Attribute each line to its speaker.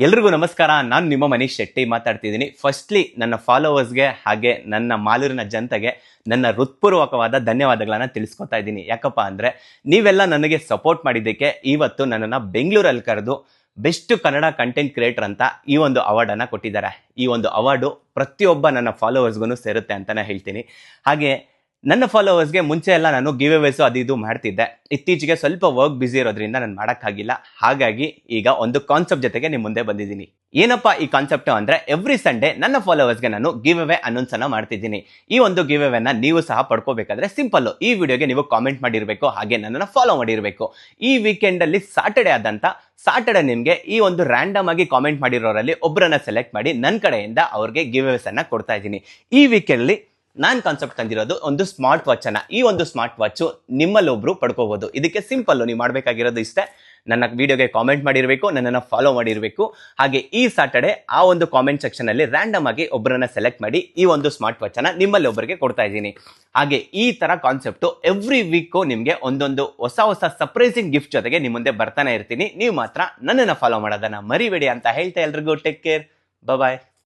Speaker 1: ಎಲ್ರಿಗೂ ನಮಸ್ಕಾರ. ನಾನು ನಿಮ್ಮ ಮನೀಶ್ ಶೆಟ್ಟಿ ಮಾತಾಡ್ತಿದ್ದೀನಿ. ಫಸ್ಟ್ಲಿ ನನ್ನ ಫಾಲೋವರ್ಸ್ಗೆ ಹಾಗೆ ನನ್ನ ಮಾಲೂರಿನ ಜನತೆಗೆ ನನ್ನ ಹೃತ್ಪೂರ್ವಕವಾದ ಧನ್ಯವಾದಗಳನ್ನ ತಿಳಿಸ್ಕೊತಾ ಇದ್ದೀನಿ. ಯಾಕಪ್ಪ ಅಂದರೆ ನೀವೆಲ್ಲ ನನಗೆ ಸಪೋರ್ಟ್ ಮಾಡಿದ್ದಕ್ಕೆ ಇವತ್ತು ನನ್ನನ್ನು ಬೆಂಗಳೂರಲ್ಲಿ ಕರೆದು ಬೆಸ್ಟ್ ಕನ್ನಡ ಕಂಟೆಂಟ್ ಕ್ರಿಯೇಟರ್ ಅಂತ ಈ ಒಂದು ಅವಾರ್ಡನ್ನು ಕೊಟ್ಟಿದ್ದಾರೆ. ಈ ಒಂದು ಅವಾರ್ಡು ಪ್ರತಿಯೊಬ್ಬ ನನ್ನ ಫಾಲೋವರ್ಸ್ಗೂ ಸೇರುತ್ತೆ ಅಂತಲೇ ಹೇಳ್ತೀನಿ. ಹಾಗೆ ನನ್ನ ಫಾಲೋವರ್ಸ್ಗೆ ಮುಂಚೆ ಎಲ್ಲ ನಾನು ಗಿವ್ ಅವೇಸು ಅದು ಇದು ಮಾಡ್ತಿದ್ದೆ. ಇತ್ತೀಚೆಗೆ ಸ್ವಲ್ಪ ವರ್ಕ್ ಬ್ಯುಸಿ ಇರೋದ್ರಿಂದ ನಾನು ಮಾಡೋಕ್ಕಾಗಿಲ್ಲ. ಹಾಗಾಗಿ ಈಗ ಒಂದು ಕಾನ್ಸೆಪ್ಟ್ ಜೊತೆಗೆ ನಿಮ್ಮ ಮುಂದೆ ಬಂದಿದ್ದೀನಿ. ಏನಪ್ಪ ಈ ಕಾನ್ಸೆಪ್ಟು ಅಂದರೆ ಎವ್ರಿ ಸಂಡೇ ನನ್ನ ಫಾಲೋವರ್ಸ್ಗೆ ನಾನು ಗಿವ್ ಅವೇ ಅನೌನ್ಸನ್ನು ಮಾಡ್ತಿದ್ದೀನಿ. ಈ ಒಂದು ಗಿವ್ ಅವೇನ ನೀವು ಸಹ ಪಡ್ಕೋಬೇಕಾದ್ರೆ ಸಿಂಪಲ್ಲು ಈ ವಿಡಿಯೋಗೆ ನೀವು ಕಾಮೆಂಟ್ ಮಾಡಿರಬೇಕು, ಹಾಗೆ ನನ್ನನ್ನು ಫಾಲೋ ಮಾಡಿರಬೇಕು. ಈ ವೀಕೆಂಡಲ್ಲಿ ಸಾಟರ್ಡೆ ಆದಂಥ ಸಾಟರ್ಡೆ ನಿಮಗೆ ಈ ಒಂದು ರ್ಯಾಂಡಮ್ ಆಗಿ ಕಾಮೆಂಟ್ ಮಾಡಿರೋರಲ್ಲಿ ಒಬ್ಬರನ್ನ ಸೆಲೆಕ್ಟ್ ಮಾಡಿ ನನ್ನ ಕಡೆಯಿಂದ ಅವ್ರಿಗೆ ಗಿವ್ ಅವೇಸನ್ನು ಕೊಡ್ತಾ ಇದ್ದೀನಿ. ಈ ವೀಕೆಂಡಲ್ಲಿ ನಾನು ಕಾನ್ಸೆಪ್ಟ್ ತಂದಿರೋದು ಒಂದು ಸ್ಮಾರ್ಟ್ ವಾಚನ್ನು. ಈ ಒಂದು ಸ್ಮಾರ್ಟ್ ವಾಚು ನಿಮ್ಮಲ್ಲೊಬ್ರು ಪಡ್ಕೋಬಹುದು. ಇದಕ್ಕೆ ಸಿಂಪಲ್ಲು ನೀವು ಮಾಡಬೇಕಾಗಿರೋದು ಇಷ್ಟೇ, ನನ್ನ ವಿಡಿಯೋಗೆ ಕಾಮೆಂಟ್ ಮಾಡಿರಬೇಕು, ನನ್ನನ್ನು ಫಾಲೋ ಮಾಡಿರಬೇಕು. ಹಾಗೆ ಈ ಸಾಟರ್ಡೆ ಆ ಒಂದು ಕಾಮೆಂಟ್ ಸೆಕ್ಷನಲ್ಲಿ ರ್ಯಾಂಡಮ್ ಆಗಿ ಒಬ್ಬರನ್ನ ಸೆಲೆಕ್ಟ್ ಮಾಡಿ ಈ ಒಂದು ಸ್ಮಾರ್ಟ್ ವಾಚನ್ನು ನಿಮ್ಮಲ್ಲಿ ಒಬ್ಬರಿಗೆ ಕೊಡ್ತಾ ಇದ್ದೀನಿ. ಹಾಗೆ ಈ ಥರ ಕಾನ್ಸೆಪ್ಟು ಎವ್ರಿ ವೀಕು ನಿಮಗೆ ಒಂದೊಂದು ಹೊಸ ಸರ್ಪ್ರೈಸಿಂಗ್ ಗಿಫ್ಟ್ ಜೊತೆಗೆ ನಿಮ್ಮ ಮುಂದೆ ಬರ್ತಾನೆ ಇರ್ತೀನಿ. ನೀವು ಮಾತ್ರ ನನ್ನನ್ನು ಫಾಲೋ ಮಾಡೋದನ್ನು ಮರಿಬೇಡಿ ಅಂತ ಹೇಳ್ತಾ ಎಲ್ರಿಗೂ ಟೇಕ್ ಕೇರ್, ಬಾಯ್.